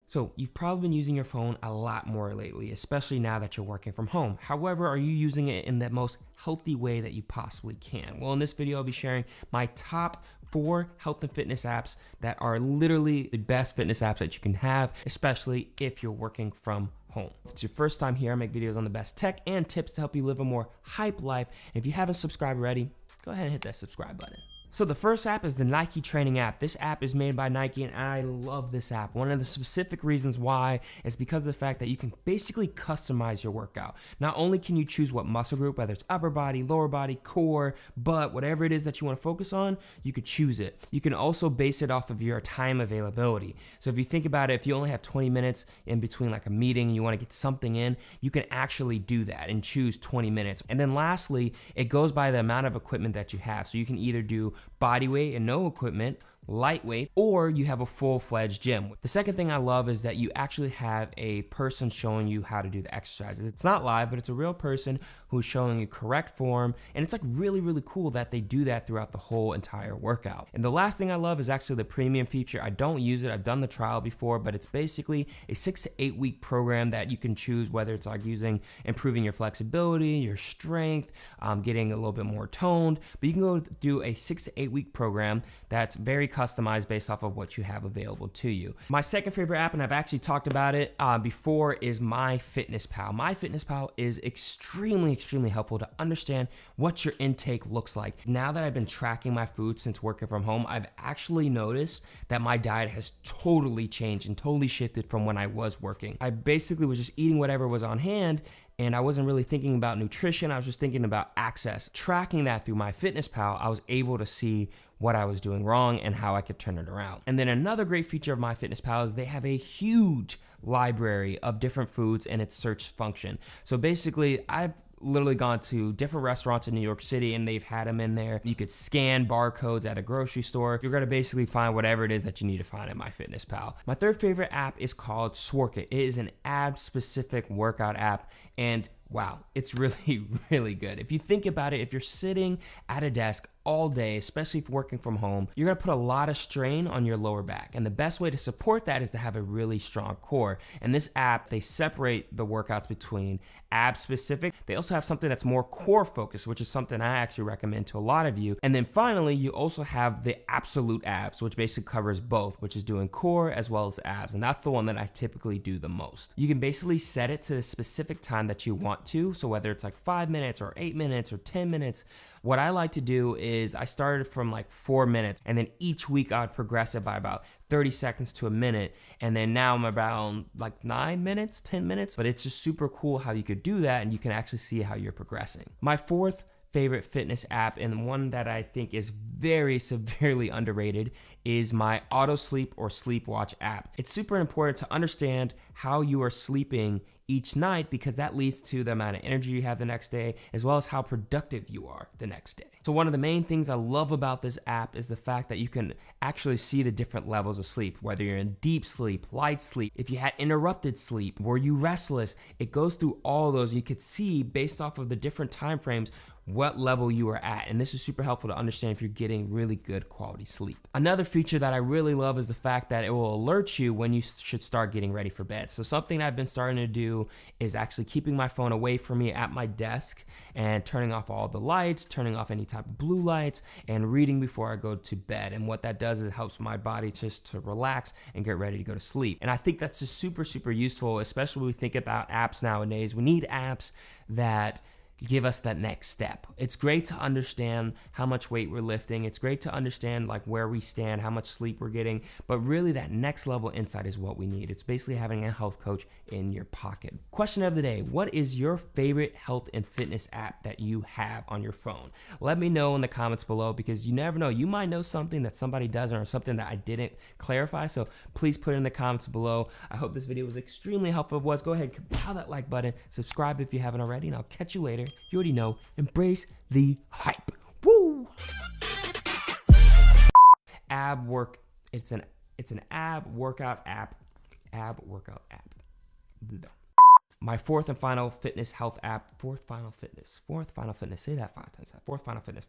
So you've probably been using your phone a lot more lately, especially now that you're working from home. However, are you using it in the most healthy way that you possibly can? Well, in this video, I'll be sharing my top 4 health and fitness apps that are literally the best fitness apps that you can have, especially if you're working from home. If it's your first time here, I make videos on the best tech and tips to help you live a more hype life. And if you haven't subscribed already, go ahead and hit that subscribe button. So the first app is the Nike training app. This app is made by Nike and I love this app. One of the specific reasons why is because of the fact that you can basically customize your workout. Not only can you choose what muscle group, whether it's upper body, lower body, core, butt, whatever it is that you want to focus on, you could choose it. You can also base it off of your time availability. So if you think about it, if you only have 20 minutes in between like a meeting and you want to get something in, you can actually do that and choose 20 minutes. And then lastly, it goes by the amount of equipment that you have. So you can either do body weight and no equipment, lightweight, or you have a full-fledged gym. The second thing I love is that you actually have a person showing you how to do the exercises. It's not live, but it's a real person who's showing you correct form, and it's like really, really cool that they do that throughout the whole entire workout. And the last thing I love is actually the premium feature. I don't use it, I've done the trial before, but it's basically a 6 to 8 week program that you can choose, whether it's like improving your flexibility, your strength, getting a little bit more toned, but you can go do a 6 to 8 week program that's very customized based off of what you have available to you. My second favorite app, and I've actually talked about it before, is MyFitnessPal. MyFitnessPal is extremely helpful to understand what your intake looks like. Now that I've been tracking my food since working from home, I've actually noticed that my diet has totally changed and totally shifted from when I was working. I basically was just eating whatever was on hand, and I wasn't really thinking about nutrition. I was just thinking about access. Tracking that through MyFitnessPal, I was able to see what I was doing wrong and how I could turn it around. And then another great feature of MyFitnessPal is they have a huge library of different foods and its search function. So basically, I've literally gone to different restaurants in New York City and they've had them in there. You could scan barcodes at a grocery store. You're gonna basically find whatever it is that you need to find in MyFitnessPal. My third favorite app is called Sworkit. It is an ab-specific workout app, and wow, it's really, really good. If you think about it, if you're sitting at a desk all day, especially if working from home, you're gonna put a lot of strain on your lower back. And the best way to support that is to have a really strong core. And this app, they separate the workouts between ab specific. They also have something that's more core focused, which is something I actually recommend to a lot of you. And then finally, you also have the absolute abs, which basically covers both, which is doing core as well as abs. And that's the one that I typically do the most. You can basically set it to the specific time that you want to. So whether it's like 5 minutes or 8 minutes or 10 minutes, what I like to do is I started from like 4 minutes, and then each week I would progress it by about 30 seconds to a minute. And then now I'm about like 9 minutes, 10 minutes, but it's just super cool how you could do that and you can actually see how you're progressing. My fourth favorite fitness app, and one that I think is very severely underrated, is my Auto Sleep or Sleep Watch app. It's super important to understand how you are sleeping each night because that leads to the amount of energy you have the next day as well as how productive you are the next day. So one of the main things I love about this app is the fact that you can actually see the different levels of sleep, whether you're in deep sleep, light sleep, if you had interrupted sleep, were you restless, it goes through all of those. You could see based off of the different time frames what level you are at, and this is super helpful to understand if you're getting really good quality sleep. Another feature that I really love is the fact that it will alert you when you should start getting ready for bed. So something I've been starting to do is actually keeping my phone away from me at my desk and turning off all the lights, turning off any type of blue lights, and reading before I go to bed. And what that does is it helps my body just to relax and get ready to go to sleep. And I think that's just super useful, especially when we think about apps nowadays. We need apps that give us that next step. It's great to understand how much weight we're lifting. It's great to understand like where we stand, how much sleep we're getting, but really that next level insight is what we need. It's basically having a health coach in your pocket. Question of the day, what is your favorite health and fitness app that you have on your phone? Let me know in the comments below because you never know, you might know something that somebody doesn't or something that I didn't clarify, so please put it in the comments below. I hope this video was extremely helpful. If it was, go ahead and pound that like button, subscribe if you haven't already, and I'll catch you later. You already know, embrace the hype. Woo! It's an ab workout app. My fourth and final fitness health app, fourth final fitness. Say that 5 times. Fourth final fitness.